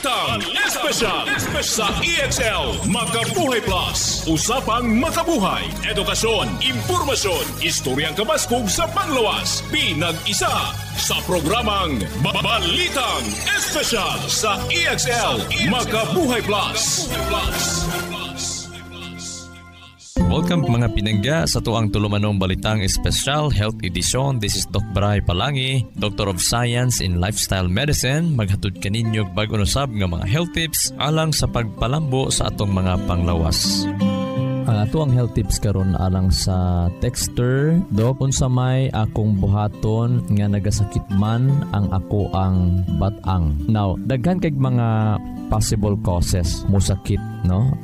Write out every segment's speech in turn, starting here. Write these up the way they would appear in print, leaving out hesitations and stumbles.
Balitang Espesyal sa EXL Makabuhay Plus. Usapang makabuhay, edukasyon, impormasyon, istoryang kabaskog sa panglawas. Pinag-isa sa programang Balitang Espesyal sa EXL Makabuhay Plus. Welcome mga pinangga sa tuang tulumanong Balitang Espesyal Health Edition. This is Doc Bray Palangi, Doctor of Science in Lifestyle Medicine. Maghatod kaninyo bag-o usab nga mga health tips alang sa pagpalambo sa atong mga panglawas. Ato ang health tips karon alang sa texter. Dok, unsa may akong buhaton nga nagasakit man ang ako ang batang. Now, daghan kay mga possible causes mo sakit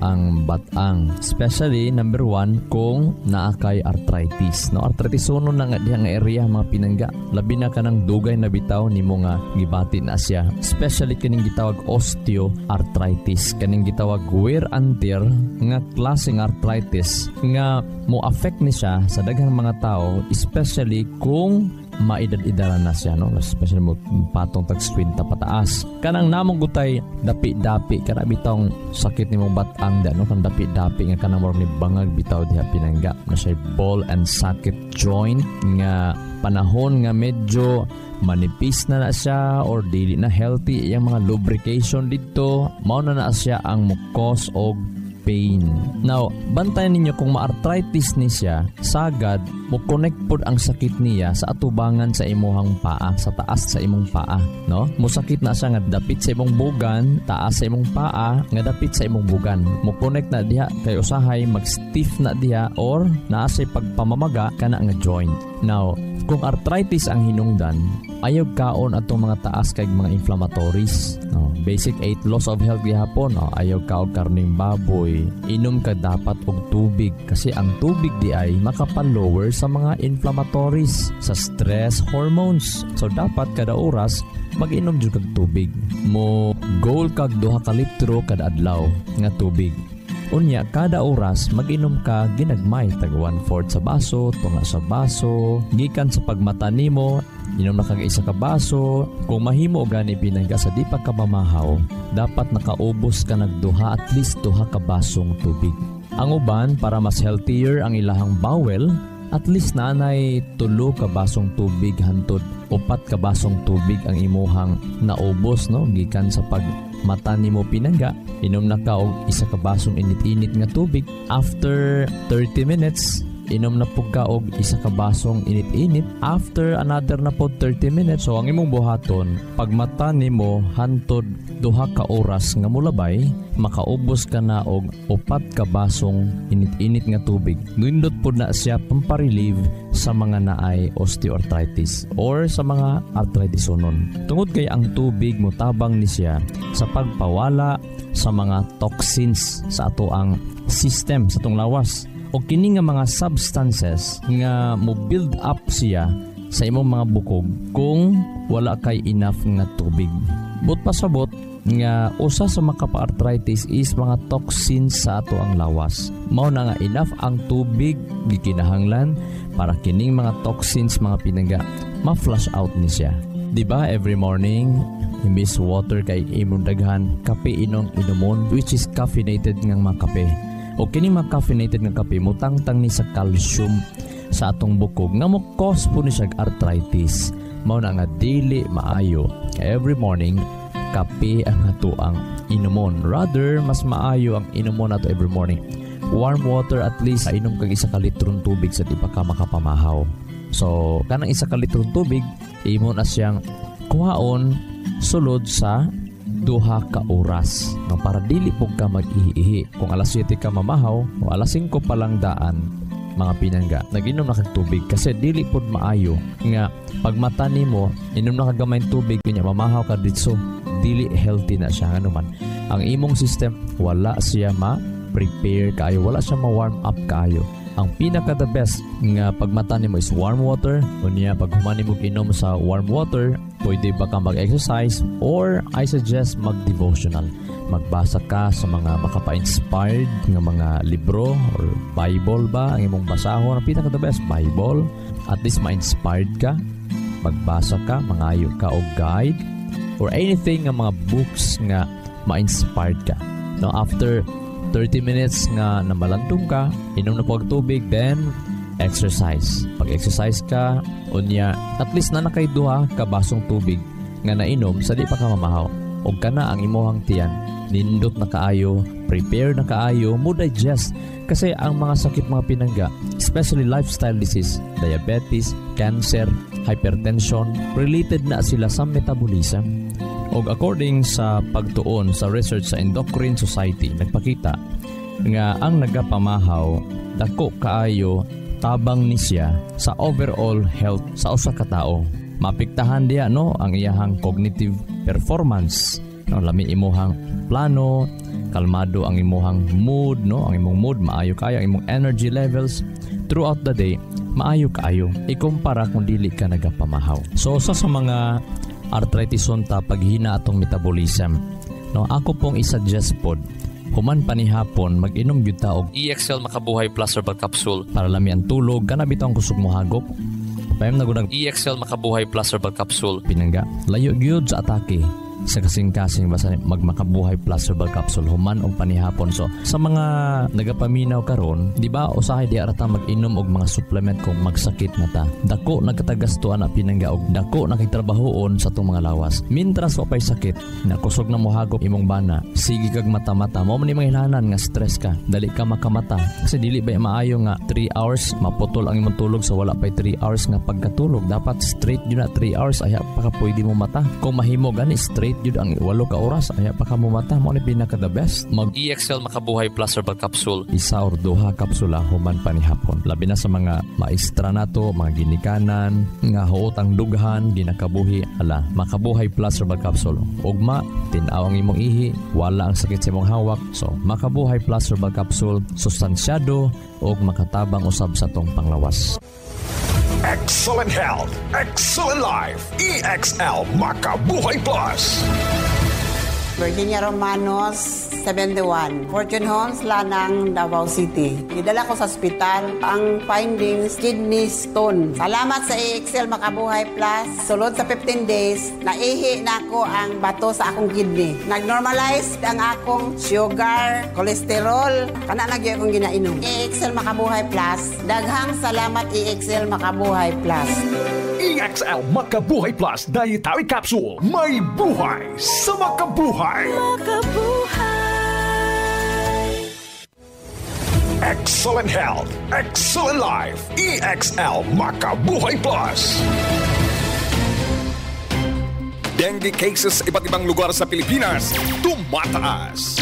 ang batang. Especially number 1 kung naa kay arthritis. Arthritis uno na nga dihang area mga pinangga. Labi na kanang dugay na bitaw nimo nga gibati na siya. Especially kining gitawag osteoarthritis. Kining gitawag wear and tear nga klaseng arthritis nga mo affect ni siya sa daghang mga tao, especially kung maedad-edaran na siya, especially mo patong tag-screen ta pataas. Kanang namong gutay dapi-dapi kana bitong sakit nimong batang kan dapi-dapi nga kanang ni bangag bitaw diha pinangga na siya ball and socket joint nga panahon nga medyo manipis na siya or dili na healthy yung mga lubrication dito, mao na siya ang mo cause og pain. Now, bantayan ninyo kung ma-arthritis ni siya, sagad mo connect pod ang sakit niya sa atubangan sa imuhang paa, sa taas sa imong paa, Mo sakit na siya nga dapit sa imong bugan, taas sa imong paa, nga dapit sa imong bugan. Mo connect na diha kay usahay mag-stiff na diha or naa say pagpamamaga kana nga joint. Now, kung arthritis ang hinungdan, ayaw kaon atong mga taas kay mga inflammatories. Basic 8 laws of health gihapon. Ayaw kaon karning baboy. Inom ka dapat og tubig kasi ang tubig di ay makapalower sa mga inflammatories, sa stress hormones. So dapat kada oras mag-inom jud kag tubig. Mo goal kag 2 ka litro kada adlaw nga tubig. Unya, kada oras, mag-inom ka ginagmay, tag 1/4 sa baso, tunga sa baso, gikan sa pagmata nimo, inom na kag isa ka baso. Kung mahimo gani pinangga sa di pa ka mamahaw, dapat nakaubos ka nagduha at least 2 ka basong tubig. Ang uban, para mas healthier ang ilahang bowel, at least nanay 3 ka basong tubig hantod 4 ka basong tubig ang imuhang naubos gikan sa pagmata nimo pinangga. Inom na ka og 1 ka basong init-init nga tubig. After 30 minutes, inom na po ka og 1 ka basong init-init. After another na po 30 minutes, so ang imong buhaton, pagmata nimo hantod 2 ka oras nga mulabay, makaubos ka na og 4 ka basong init-init nga tubig. Nindot po na siya pamparelieve sa mga naay osteoarthritis or sa mga arthritis unon. Tungod kay ang tubig motabang ni siya sa pagpawala sa mga toxins sa ato ang system, sa atong lawas. O kini nga mga substances nga mo build up siya sa imong mga bukog kung wala kay enough nga tubig. But pasabot nga usa sa makapa-arthritis is mga toxins sa ato ang lawas. Mao na nga enough ang tubig gikinahanglan para kining mga toxins mga pinangga ma-flush out ni siya. Diba every morning imbis water kay imong daghan kape inumon, which is caffeinated nga mga kape. O kining mga caffeinated nga kape mutangtang ni sa calcium sa atong bukog nga mo cause po ni siya arthritis. Mao na nga dili maayo. Every morning kape ang ato ang inumon. Rather mas maayo ang inumon nato every morning. Warm water at least inom kag 1 ka litrong tubig sa di pa ka makapamahaw. So kanang 1 ka litrong tubig imo na siyang kuhaon sulod sa 2 ka oras para dili po ka mag-ihi. Kung alas 7 ka mamahaw o alas 5 pa lang daan mga pinangga, nag-inom na kag tubig kasi dili po maayo nga pagmata nimo inom na kag gamay tubig kanya mamahaw ka ditso, dili healthy na siya. Ano man ang imong system, wala siya ma-prepare kayo, wala siya ma-warm up kayo. Ang pinaka the best nga pagmata nimo is warm water. Unya pag humani mo inom sa warm water, pwede ba ka mag-exercise or I suggest mag-devotional. Magbasa ka sa mga makapa-inspired nga mga libro or Bible ba ang imong basahon. Ang pinaka the best, Bible. At least ma-inspired ka. Magbasa ka, mangayo ka og guide or anything nga mga books nga ma-inspired ka. No, after 30 minutes nga namalandong ka, inom na po ang tubig, then exercise. Pag-exercise ka, unya, at least na nakaiduha ka basong tubig nga nainom sa di pa ka mamahaw. O ka na ang imuhang tiyan. Nindot na kaayo, prepare na kaayo, mo digest. Kasi ang mga sakit mga pinangga, especially lifestyle disease, diabetes, cancer, hypertension, related na sila sa metabolism. O according sa pagtuon sa research sa Endocrine Society, nagpakita nga ang nagapamahaw, dako kaayo, tabang ni siya sa overall health sa usa ka tawo. Mapiktahan diya no ang iyahang cognitive performance. No, lami imuhang plano, kalmado ang imuhang mood, no? Ang imong mood maayo kayo, ang imong energy levels throughout the day maayo kayo. Ikumpara kung dili ka nagapamahaw. So sa mga arthritis ta paghina atong metabolism, no, ako pong i-suggest pod human panihapon mag-inom gyud ta og EXL Makabuhay Plus Herbal Capsule para lami ang tulog kana bitaw ang kusog mo hagop. Payam na gud EXL Makabuhay Plus Herbal Capsule pinangga. Layo gyud sa atake sa kasing-kasing basta magmakabuhay plus herbal capsule human og panihapon. So sa mga nagapaminaw karon, di ba usahay di arata mag-inom og mga supplement kung magsakit na ta. Dako nagkatagastuan na pinangga og dako nakigtrabahoon sa tong mga lawas. Mintras wa pay sakit, nakusog na mo hagop imong bana. Sige kag mata-mata, mo man ni manghinanan nga stress ka. Dali ka makamata kasi dili ba maayo nga 3 hours maputol ang imong tulog sa wala pay 3 hours nga pagkatulog. Dapat straight yun na 3 hours aya pa ka pwede mo mata. Kung mahimo gani straight yun ang 8 ka oras aya pa ka mo mata, mo ni pinaka the best. Mag EXL Makabuhay Plus Herbal Capsule, isa or duha kapsula human panihapon. Labi na sa mga maestra nato, mga ginikanan nga huotang dughan ginakabuhi, ala Makabuhay Plus Herbal Capsule. Ugma tin-aw ang imong ihi, wala ang sakit sa imong hawak. So Makabuhay Plus Herbal Capsule, sustansyado og makatabang usab sa tong panglawas. Excellent health, excellent life. EXL Makabuhay Plus. Virginia Romanos, 71. Fortune Homes, Lanang, Davao City. Idala ko sa ospital. Ang findings, kidney stone. Salamat sa EXL Makabuhay Plus. Sulod sa 15 days, naihi na ako ang bato sa akong kidney. Nag-normalize ang akong sugar, cholesterol. Kana nagyo akong ginainom. EXL Makabuhay Plus. Daghang salamat EXL Makabuhay Plus. EXL Makabuhay Plus Dietary Capsule. May buhay sa makabuhay. Excellent health, excellent life. EXL Makabuhay Plus. Dengue cases iba't ibang lugar sa Pilipinas tumataas.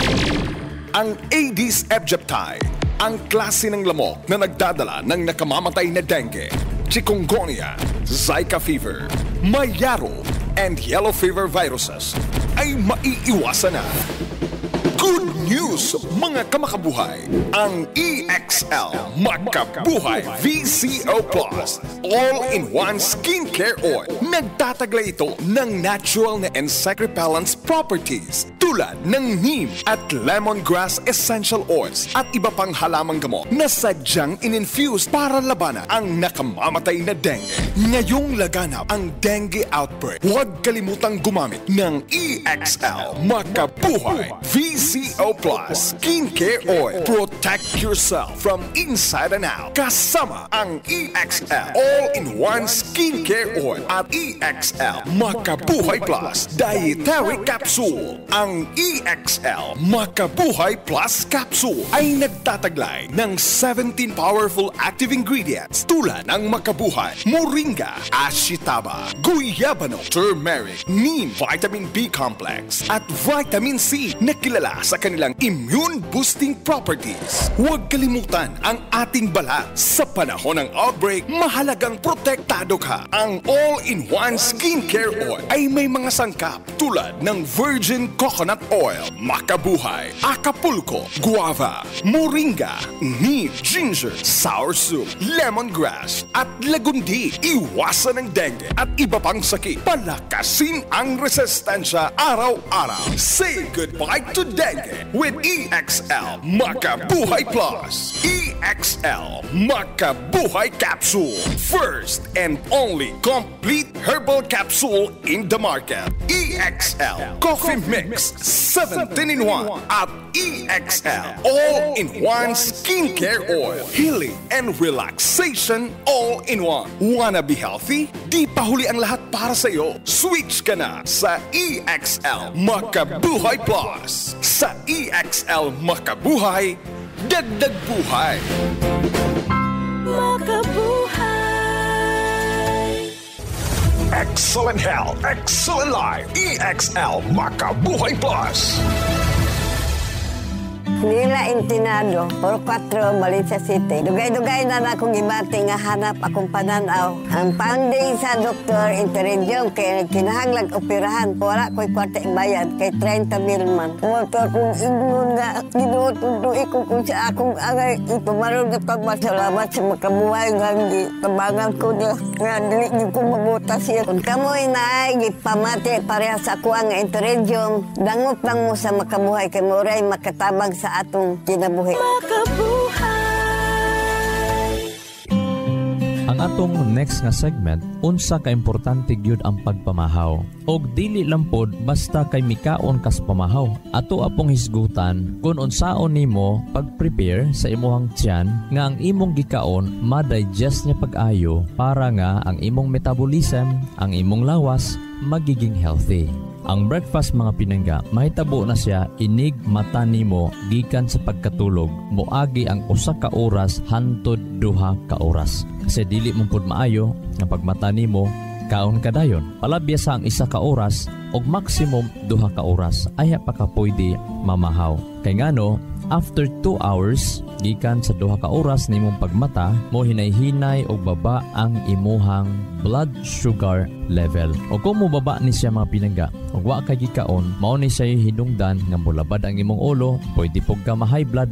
Ang Aedes aegypti, ang klase ng lamok na nagdadala ng nakamamatay na dengue, chikungunya, Zika fever, mayaro, and yellow fever viruses ay maiiwasan na. Good news, mga kamakabuhay! Ang EXL Makabuhay VCO Plus All-in-One Skincare Oil. Nagtataglay ito ng natural na insect repellents properties tulad ng neem at lemongrass essential oils at iba pang halamang gamot na sadyang in-infuse para labanan ang nakamamatay na dengue. Ngayong laganap ang dengue outbreak, huwag kalimutang gumamit ng EXL Makabuhay VCO Plus Skincare Oil. Protect yourself from inside and out. Kasama ang EXL All-in-One Skincare Oil at EXL Makabuhay Plus Dietary Capsule. Ang EXL Makabuhay Plus Capsule ay nagtataglay ng 17 powerful active ingredients tulad ng makabuhay, moringa, ashitaba, guyabano, turmeric, neem, vitamin B complex at vitamin C na kilala sa kanilang immune-boosting properties. Huwag kalimutan ang ating balat. Sa panahon ng outbreak, mahalagang protektado ka. Ang All-in-One Skincare Oil ay may mga sangkap tulad ng virgin coconut oil, makabuhay, acapulco, guava, moringa, neem, ginger, soursop, lemongrass, at lagundi. Iwasan ang dengue at iba pang sakit. Palakasin ang resistensya araw-araw. Say goodbye to dengue with EXL Makabuhay Plus. EXL Makabuhay Capsule. First and only complete herbal capsule in the market. EXL Coffee Mix 17-in-1 at EXL All-in-One Skincare Oil. Healing and relaxation all-in-one. Wanna be healthy? Di pa huli ang lahat para sa iyo. Switch ka na sa EXL Makabuhay Plus. Sa EXL Makabuhay, dagdag buhay. Makabuhay. Excellent health, excellent life. EXL Makabuhay Plus. Nila Intinado, 44, Valencia City. Dugay-dugay na akong gibati nga hanap akong pananaw. Ang finding sa Dr. Interregion kay kinahanglag operahan. Wala ko'y kwarte bayad kay 30,000 man. Motor kong ingon nga ginutundo ko kung sa akong angay ipamarong na pagmasalamat sa makabuhay nga tabangan ko niya nga dili niyo ko mabuta siya. Kung kamoy na ay gipamati pareha sa ako ang Interregion, dangot lang mo sa makabuhay kay moray makatabang sa atong kinabuhi. Ang atong next nga segment, unsa ka importante gyud ang pagpamahaw. Og dili lang pod basta kay mikaon kas pamahaw. Ato apong hisgutan kung unsaon nimo pag-prepare sa imong tiyan nga ang imong gikaon ma-digest niya pag-ayo para nga ang imong metabolism, ang imong lawas magiging healthy. Ang breakfast mga pinangga, mahitabo na siya inig mata nimo gikan sa pagkatulog. Moagi ang 1 ka oras hantod 2 ka oras. Kasi dili man pud maayo nga pagmata nimo kaon kadayon. Palabyasa ang 1 ka oras og maximum 2 ka oras. Aya pa ka pwede mamahaw. Kay ngano, after 2 hours gikan sa 2 ka oras nimong pagmata, mo hinay-hinay og baba ang imuhang blood sugar level. O kung mo baba ni siya mga pinangga, og wa kay gikaon, mao ni siya hinungdan nga molabad ang imong ulo, pwede pog ka ma-high blood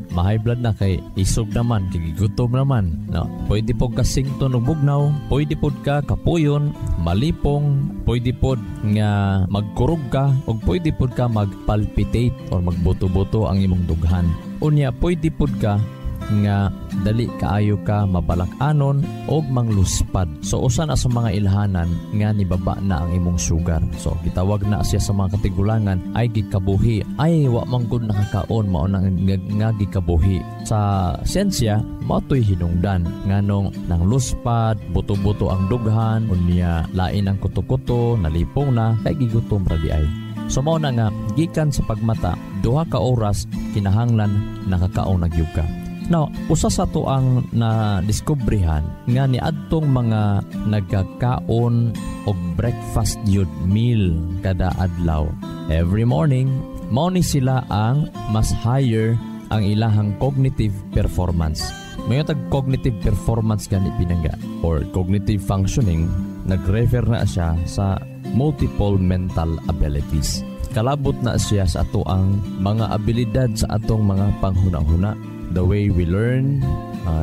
na kay isog naman, kay gutom naman. No? Pwede pog ka sington og bugnaw, pwede pod ka kapuyon, malipong, pwede pod nga magkurog ka, og pwede pod ka magpalpitate or magbuto-buto ang imong dughan. Unya pwede pod ka nga dali kaayo ka mabalak-anon og mangluspad. So usa na sa mga ilhanan nga nibaba na ang imong sugar. So gitawag na siya sa mga katigulangan ay gikabuhi. Ay wa man gud nakakaon mao nang nga gikabuhi. Sa siyensya mao toy hinungdan nganong nang luspad, buto-buto ang dughan, unya lain ang kuto-kuto, nalipong na kay gigutom ra di ay. So mao na nga gikan sa pagmata 2 ka oras kinahanglan nakakaon na gyud ka. Now, usa sa to ang na-discoveryhan nga ni adtong mga nagkakaon og breakfast yud meal kada adlaw. Every morning, mao ni sila ang mas higher ang ilahang cognitive performance. May tag cognitive performance gani pinangga or cognitive functioning, nag-refer na siya sa multiple mental abilities. Kalabot na siya sa ato ang mga abilidad sa atong mga panghuna-huna. The way we learn,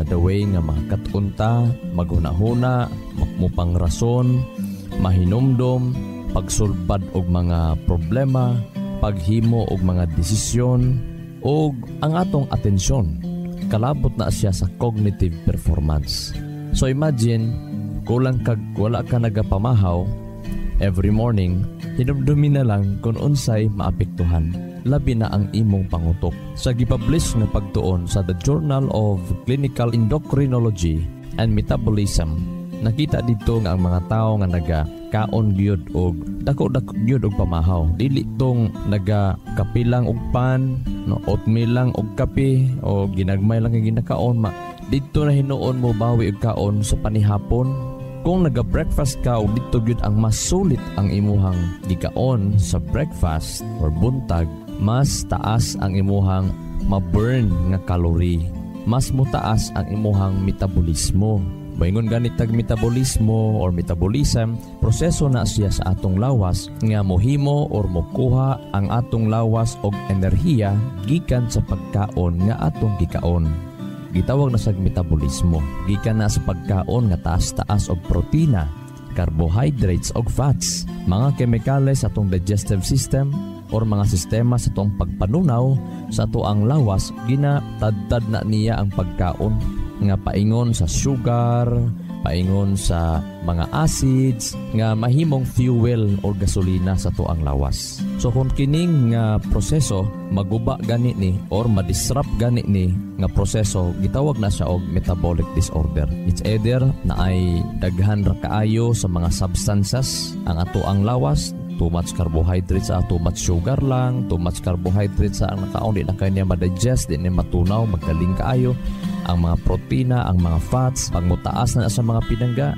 the way nga makakatunta, maghuna-huna, magmupangrason, mahinumdom, pagsulbad og mga problema, paghimo og mga desisyon, og ang atong atensyon. Kalabot na siya sa cognitive performance. So imagine, kulang kag wala ka nagapamahaw, every morning, hinumdumi na lang kung unsay maapektuhan. Labi na ang imong pangutok. Sa gipublish na pagtuon sa The Journal of Clinical Endocrinology and Metabolism, nakita dito nga ang mga tao nga nagakaon gyud og dako-dako gyud og pamahaw. Dili tong nagakapilang og pan, no, oatmeal lang og kape o ginagmay lang ang ginakaon. Dito na hinuon mo bawi og kaon sa panihapon. Kung naga-breakfast ka o dito gyud ang mas sulit ang imuhang gikaon sa breakfast or buntag, mas taas ang imuhang ma-burn nga calorie. Mas mutaas ang imuhang metabolismo. Baingon ganit tag metabolismo or metabolism, proseso na siya sa atong lawas nga mohimo or mokuha ang atong lawas og enerhiya gikan sa pagkaon nga atong gikaon. Gitawag na sa metabolismo. Gikan na sa pagkaon nga taas-taas og protina, carbohydrates og fats, mga kemikales sa atong digestive system or mga sistema sa atong pagpanunaw sa ato ang lawas, ginatadtad na niya ang pagkaon nga paingon sa sugar, paingon sa mga acids nga mahimong fuel o gasolina sa tuang lawas. So kung kining nga proseso maguba gani ni or madisrupt gani ni nga proseso, gitawag na siya og metabolic disorder. It's either na ay daghan ra kaayo sa mga substances ang atoang lawas, too much carbohydrates too much sugar lang, too much carbohydrates ang nakaon, di na kanya ma-digest, di na matunaw, magaling kaayo. Ang mga protina, ang mga fats, pag mutaas na sa mga pinangga,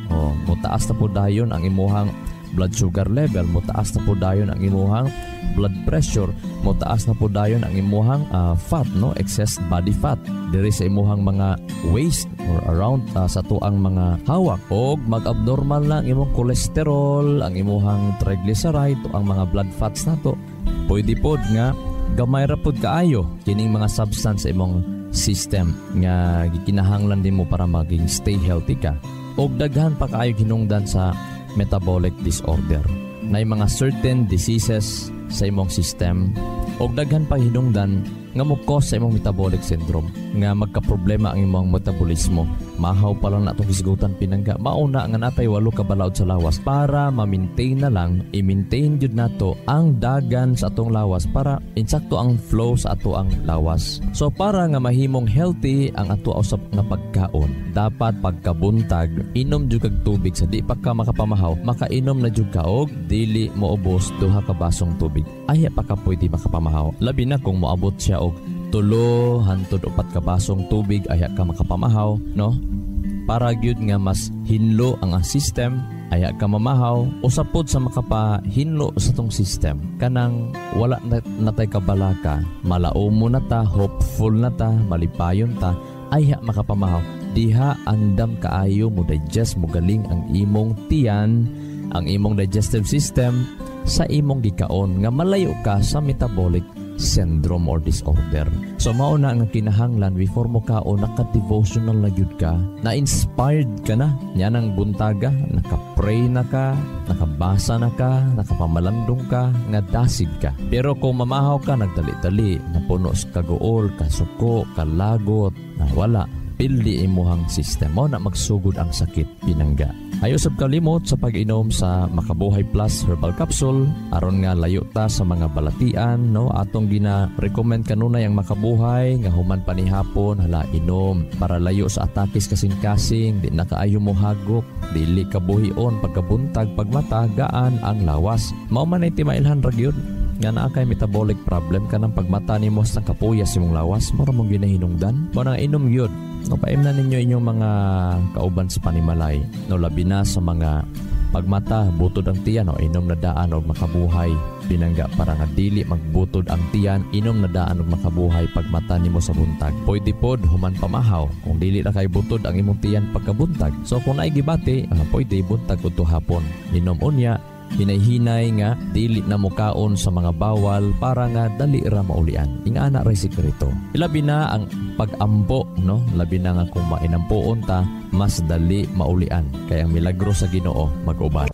mutaas na po dayon ang imuhang blood sugar level, mutaas na po dayon ang imuhang blood pressure, mutaas na po dayon ang imuhang fat, no, excess body fat diri sa imuhang mga waist or around sa tuang mga hawak, o mag-abnormal na ang imong cholesterol, ang imuhang triglyceride, ang mga blood fats nato. Pwede pod nga gamay ra pod kaayo kining mga substance sa imong system nga gikinahanglan din mo para maging stay healthy ka, o daghan pa kaayo hinungdan sa metabolic disorder na mga certain diseases sa imong system, o daghan pa hinungdan nga mo cause sa imong metabolic syndrome nga magka-problema ang imong metabolismo. Mahaw pa lang na itong hisgutan pinangga, mauna nga natay 8 ka balaod sa lawas para ma-maintain na lang, i-maintain jud nato ang dagan sa atong lawas para insakto ang flow sa ato ang lawas. So para nga mahimong healthy ang ato usab nga pagkaon, dapat pagkabuntag inom jud kag tubig. Sa di pa ka makapamahaw, makainom na jud ka og dili mo ubos 2 ka basong tubig. Ay pa ka pwede makapamahaw, labi na kung moabot siya og 3 hangtod 4 ka basong tubig aya ka makapamahaw, no? Para gyud nga mas hinlo ang system, aya ka mamahaw. Usab pod sa makapahinlo sa tong system kanang wala natay kabalaka, malao mo na ta, hopeful na ta, malipayon ta, aya makapamahaw. Diha andam kaayo mo digest, mo galing ang imong tiyan, ang imong digestive system sa imong gikaon nga malayo ka sa metabolic syndrome or disorder. So mauna nga kinahanglan before mo kaon, naka-devotional na gyud ka, na-inspired ka na nya nang buntaga, naka-pray na ka, nakabasa na ka, nakapamalandong ka, nga dasig ka. Pero kung mamahaw ka nagdali-dali, napuno sa kaguol, kasuko, kalagot, na wala, pildi imuhang system mo na magsugod ang sakit pinangga. Ayaw sab kalimot sa pag-inom sa Makabuhay Plus Herbal Capsule aron nga layo ta sa mga balatian, no? Atong gina-recommend kanunay ang Makabuhay nga human panihapon hala inom para layo sa atakis kasing-kasing, di na kaayo mo hagok, dili kabuhion pagkabuntag, pagmatagaan ang lawas. Mao man ay timailhan ra gyud nga naa kay metabolic problem kanang pagmata nimo sa kapuyas imong lawas, mao mong ginahinungdan mo nang inom gyud. No, paim na ninyo inyong mga kauban sa panimalay, no, labi na sa mga pagmata, butod ang tiyan, no, inom na daan og Makabuhay pinangga para nga dili magbutod ang tiyan, inom na daan og Makabuhay pagmata nimo sa buntag. Pwede pod human pamahaw kung dili na kay butod ang imong tiyan pagkabuntag. So kung naay gibati, pwede buntag udto hapon inom unya, hinay-hinay nga dili na mukaon sa mga bawal para nga dali ra maulian. Ingana ra sikreto. Ilabi na ang pag-ampo, no? Labi na nga kung mainampuon ta, mas dali maulian. Kaya ang milagro sa Ginoo mag-uban.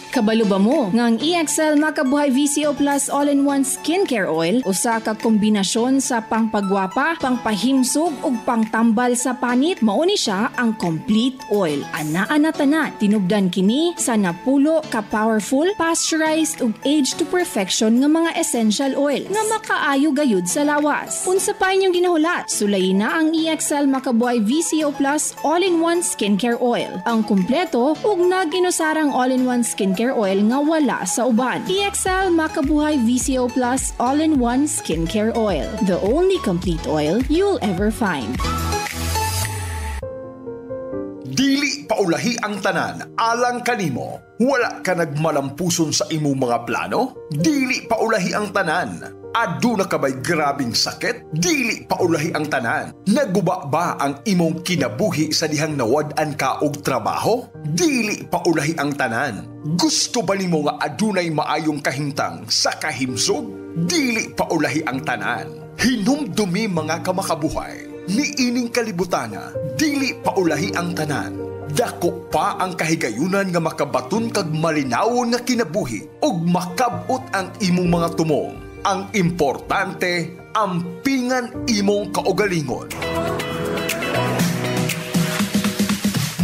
Kabalo ba mo nga ang EXL Makabuhay VCO Plus All-in-One Skincare Oil usa ka kombinasyon sa pangpagwapa, pangpahimsog ug pangtambal sa panit? Mao ni siya ang complete oil. Anaa tanan tinubdan kini sa napulo ka powerful, pasteurized ug aged to perfection nga mga essential oil nga makaayo gayud sa lawas. Unsa pa inyong ginahulat? Sulayin na ang EXL Makabuhay VCO Plus All-in-One Skincare Oil. Ang kumpleto ug naginusarang all-in-one skincare oil nga wala sa uban. EXL Makabuhay VCO Plus All-in-One Skincare Oil. The only complete oil you'll ever find. Dili paulahi ang tanan alang kanimo. Wala ka nagmalampuson sa imong mga plano? Dili paulahi ang tanan. Aduna ka ba'y grabing sakit? Dili paulahi ang tanan. Naguba ba ang imong kinabuhi sa dihang nawad-an ka og trabaho? Dili paulahi ang tanan. Gusto ba nimo nga adunay maayong kahimtang sa kahimsog? Dili paulahi ang tanan. Hinumdumi mga kamakabuhay. Niining kalibutana, dili paulahi ang tanan. Dako pa ang kahigayunan nga makabaton kag malinawon nga kinabuhi ug makabot ang imong mga tumong. Ang importante, ampingan imong kaugalingon.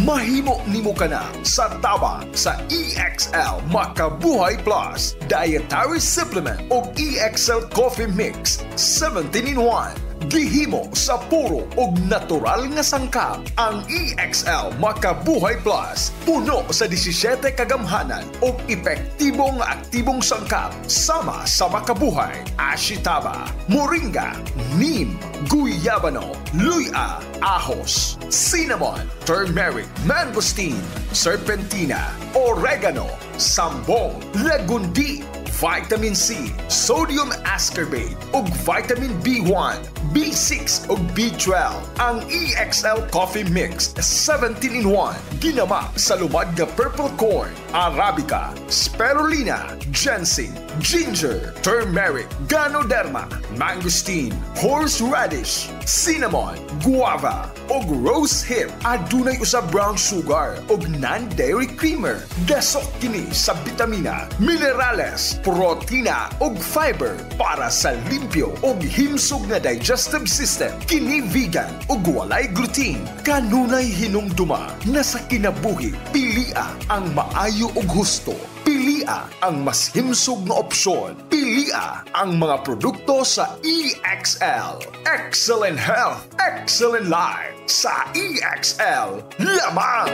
Mahimo nimo kana sa tabang sa EXL Makabuhay Plus Dietary Supplement o EXL Coffee Mix 17-in-1. Gihimo sa puro ug natural nga sangkap. Ang EXL Makabuhay Plus puno sa 17 kagamhanan ug epektibo nga aktibong sangkap sama sa makabuhay, ashitaba, moringa, neem, guyabano, luya, ahos, cinnamon, turmeric, mangosteen, serpentina, oregano, sambong, lagundi, vitamin C, sodium ascorbate ug vitamin B1, B6 ug B12. Ang EXL Coffee Mix 17-in-1 ginama sa lumad nga purple corn, arabica, spirulina, ginseng, ginger, turmeric, ganoderma, mangosteen, horseradish, cinnamon, guava ug rose hip. Adunay usab brown sugar ug non-dairy creamer. Dasok kini sa bitamina, minerales, protina ug fiber para sa limpyo ug himsog nga digestive system. Kini vegan ug walay gluten. Kanunay hinumduma na sa kinabuhi pilia ang maayo ug husto. Pilia ang mas himsog nga opsyon. Pilia ang mga produkto sa EXL. Excellent health, excellent life. Sa EXL lamang.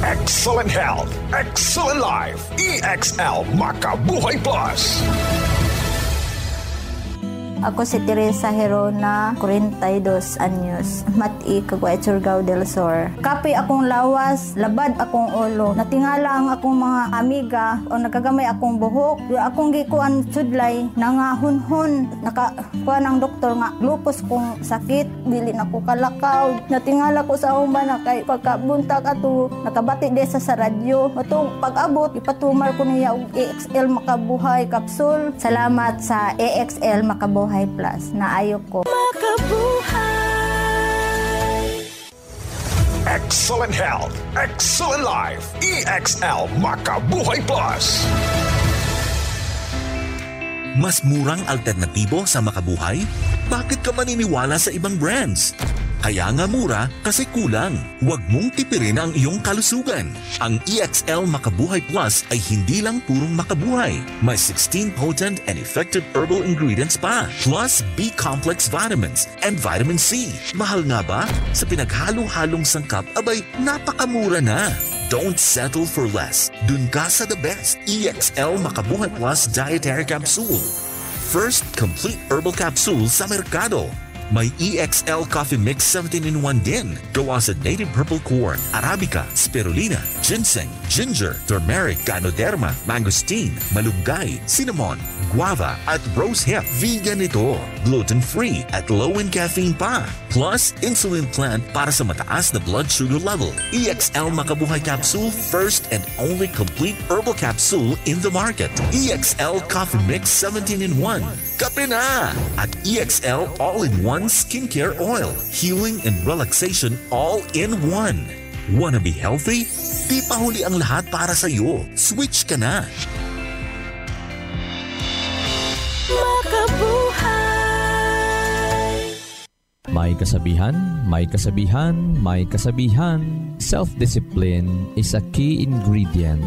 Excellent health, excellent life. EXL Makabuhay Plus. Ako si Teresa Herona, 42 anyos, Mati, Caguay, Surigao del Sur. Kapoy akong lawas, labad akong ulo. Natingala ang akong mga amiga o nagagamay akong buhok. Yung akong gikuan sudlay, nangahunhon. Nakakuha ng doktor nga, lupus kong sakit, dili na ko kalakaw. Natingala ko sa umban na kay pagkabunta ka to, nakabati desa sa radyo. Matong pag-abot, ipatumar ko niya og EXL Makabuhay Capsule. Salamat sa EXL Makabuhay Plus na ayok ko. Makabuhay! Excellent health, excellent life. EXL Makabuhay Plus. Mas murang alternatibo sa Makabuhay? Bakit ka maniniwala sa ibang brands? Kaya nga mura kasi kulang. Huwag mong tipirin ang iyong kalusugan. Ang EXL Makabuhay Plus ay hindi lang purong makabuhay. May 16 potent and effective herbal ingredients pa. Plus B-complex vitamins and vitamin C. Mahal nga ba? Sa pinaghalo-halong sangkap, abay, napakamura na. Don't settle for less. Dun ka sa the best. EXL Makabuhay Plus Dietary Capsule. First complete herbal capsule sa merkado. May EXL Coffee Mix 17-in-1 din. Gawa sa native purple corn, arabica, spirulina, ginseng, ginger, turmeric, ganoderma, mangosteen, malunggay, cinnamon, guava, at rose hip. Vegan ito, gluten-free at low in caffeine pa. Plus, insulin plant para sa mataas na blood sugar level. EXL Makabuhay Capsule, first and only complete herbal capsule in the market. EXL Coffee Mix 17-in-1. Kape na! At EXL All-in-One Skincare Oil. Healing and relaxation all in one. Wanna be healthy? Di pa huli ang lahat para sa iyo. Switch ka na! May kasabihan, may kasabihan, may kasabihan. Self-discipline is a key ingredient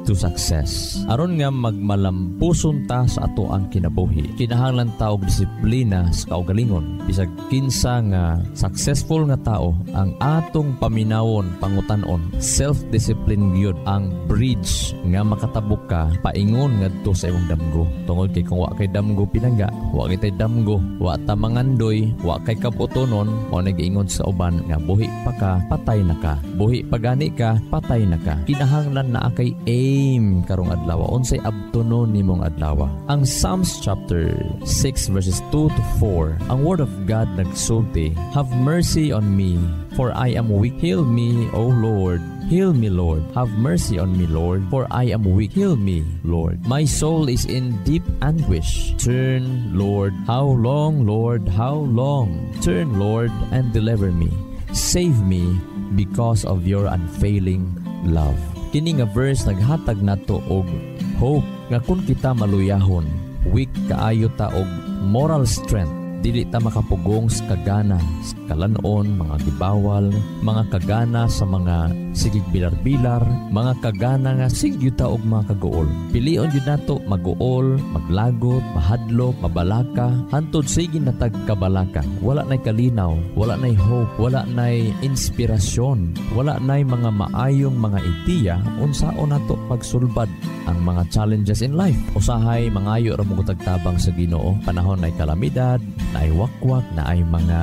to success. Aron nga magmalampuson ta sa ato ang kinabuhi, kinahanglan ta og disiplina sa kaugalingon. Bisag kinsa nga successful nga tao ang atong paminawon, pangutan-on. Self-discipline gyud ang bridge nga makatabok ka paingon ngadto sa imong damgo. Tungod kay kung wa kay damgo pinangga, wa kay damgo, wa ta mangandoy, wa kay kabutonon, o nag-ingon sa uban nga buhi pa ka, patay na ka. Buhi pa gani ka, patay na ka. Kinahanglan na kay karong adlaw unsay abtonon nimong adlaw. Ang Psalms chapter 6 verses 2 to 4, ang word of God nagsulti, "Have mercy on me, for I am weak. Heal me, O Lord. Heal me, Lord. Have mercy on me, Lord, for I am weak. Heal me, Lord. My soul is in deep anguish. Turn, Lord. How long, Lord? How long? Turn, Lord, and deliver me. Save me because of your unfailing love." Kini nga verse naghatag nato og hope nga kung kita maluyahon, weak kaayo ta og moral strength dili ta makapugong sa kagana, sa kalanon, mga gibawal, mga kagana sa mga sigig bilar-bilar, mga kagana nga sigyo ta og mga kaguol. Pilion yun nato maguol, maglagot, mahadlok, mabalaka, hantod sige na tagkabalaka. Wala na'y kalinaw, wala na'y hope, wala na'y inspirasyon, wala na'y mga maayong mga ideya unsaon nato pagsulbad ang mga challenges in life. Usahay mangayo ra mo tagtabang sa Ginoo. Panahon nay kalamidad, nay wakwak, na ay mga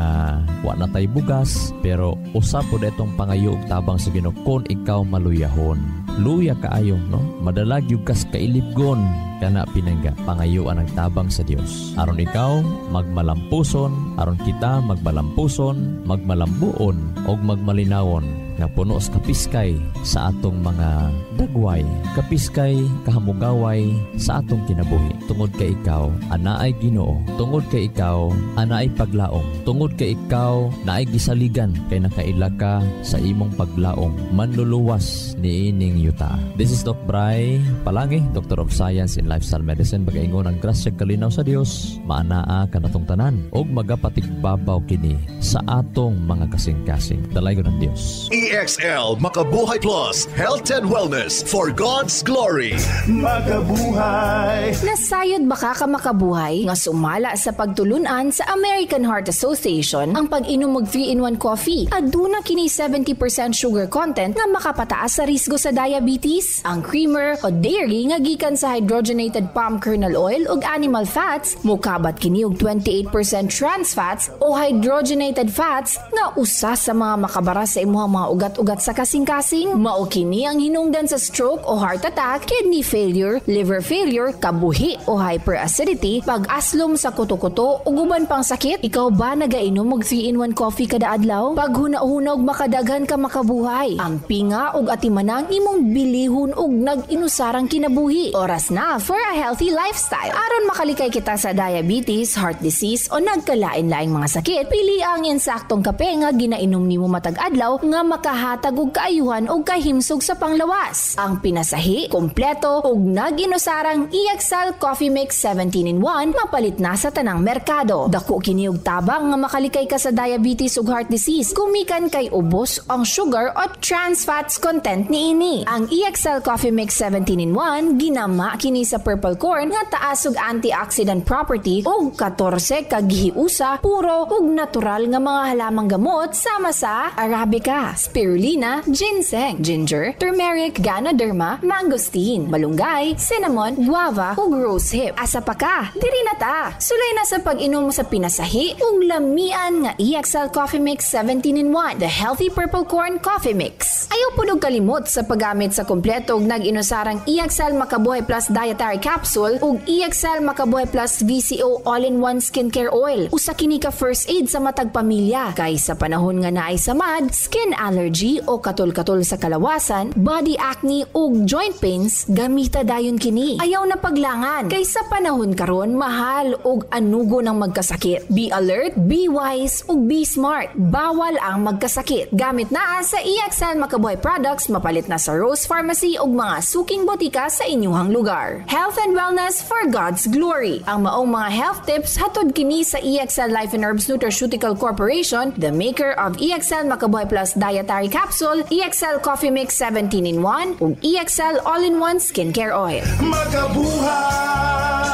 wa na tay bugas, pero usa pod etong pangayo og tabang sa Ginoo kon ikaw maluyahon. Luya kaayo, no? Madalag yung kas kailibgon kana pinangga pangayuan ang tabang sa Dios. Aron ikaw magmalampuson, aron kita magmalampuson, magmalambuon og magmalinawon nga puno sa kapiskay sa atong mga dagway, kapiskay kahamugaway sa atong kinabuhi. Tungod kay ikaw anaay Ginoo, tungod kay ikaw anaay paglaom, tungod kay ikaw naay gisaligan kay nakaila ka sa imong paglaom, manluluwas ni ining yuta. This is Doc Bray Palangi, Doctor of Science in Lifestyle Medicine. Bagaingon ang grasya kalinaw sa Dios, maanaa kanatong tanan og magapatigbabaw kini sa atong mga kasing-kasing. Dalaygon ng Dios. EXL Makabuhay Plus, Health and Wellness for God's Glory. Makabuhay! Nasayod ba ka makabuhay nga sumala sa pagtulunan sa American Heart Association ang pag-inom og 3-in-1 coffee? Aduna kini 70% sugar content nga makapataas sa risgo sa diabetes. Ang creamer o dairy nga gikan sa hydrogenated palm kernel oil ug animal fats, mukabat kini og 28% trans fats o hydrogenated fats nga usa sa mga makabara sa imong mga ugat-ugat sa kasing-kasing. Mao kini ang hinungdan sa stroke o heart attack, kidney failure, liver failure, kabuhi o hyperacidity, pag-aslom sa kuto-kuto ug uban pang sakit. Ikaw ba nagainom og 3-in-1 coffee kada adlaw? Pag huna-huna og makadaghan ka makabuhay, ang pinga ug atimanang imong bilihon ug nag-inusarang kinabuhi. Oras na for a healthy lifestyle. Aron makalikay kita sa diabetes, heart disease o nagkalain-laing mga sakit, pili ang insaktong kape nga ginainom nimo matag adlaw nga makahatag og kaayuhan og kahimsog sa panglawas. Ang pinasahi, kompleto ug nag-inusarang EXL Coffee Mix 17-in-1 mapalit na sa tanang merkado. Dako kini og tabang nga makalikay ka sa diabetes ug heart disease kumikan kay ubos ang sugar o trans fats content niini. Ang EXL Coffee Mix 17-in-1 ginama kini sa purple corn nga taas og antioxidant property ug 14 ka gihiusa puro ug natural nga mga halamang gamot sama sa arabica, spirulina, ginseng, ginger, turmeric, ganoderma, mangosteen, malunggay, cinnamon, guava ug rosehip. Asa pa ka? Diri na ta. Sulay na sa pag-inom sa pinasahi ug lamian nga EXL Coffee Mix 17-in-1, the healthy purple corn coffee mix. Ayaw pud og kalimot sa paggamit sa kompleto ug nag-inusarang EXL Makabuhay Plus Dietary Capsule ug EXL Makabuhay Plus VCO All-in-One Skincare Oil. Usa kini ka first aid sa matag pamilya kay sa panahon nga naay samad, skin allergy o katol-katol sa kalawasan, body acne ug joint pains, gamita dayon kini. Ayaw na paglangan kay sa panahon karon mahal ug anugo ng magkasakit. Be alert, be wise ug be smart. Bawal ang magkasakit. Gamit na sa EXL Makabuhay products, mapalit na sa Rose Pharmacy ug mga suking botika sa inyong lugar. Health and wellness for God's glory. Ang maong mga health tips hatod kini sa EXL Life and Herbs Nutraceutical Corporation, the maker of EXL Makabuhay Plus Dietary Capsule, EXL Coffee Mix 17-in-1 ug EXL All-in-One Skincare Oil. Makabuhay!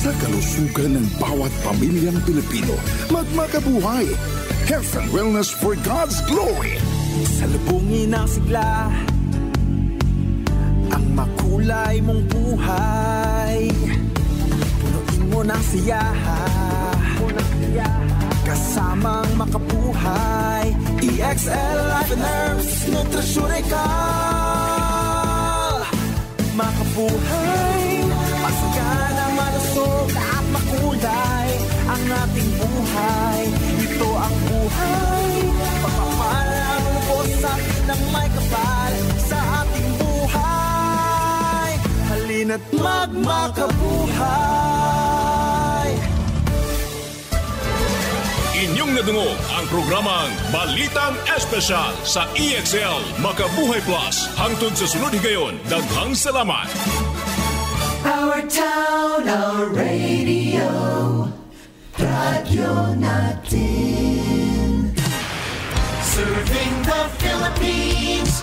Sa kalusugan ng bawat pamilyang Pilipino, magmakabuhay! Health and wellness for God's glory! Salubungin ang sigla, ang makulay mong buhay, punuin mo ng siyaha, kasamang makabuhay. EXL Life and Herbs Nutraceutical. Makabuhay, masagana, malusog at makulay ang ating buhay. Ito ang buhay, pagpapalang lubos sa atin ng may kapal sa ating buhay. Halina't magmakabuhay. Inyong nadungog ang programang Balitang Espesyal sa EXL Makabuhay Plus. Hangtod sa sunod higayon, daghang salamat. Our your town, our radio. Radio natin. Serving the Philippines.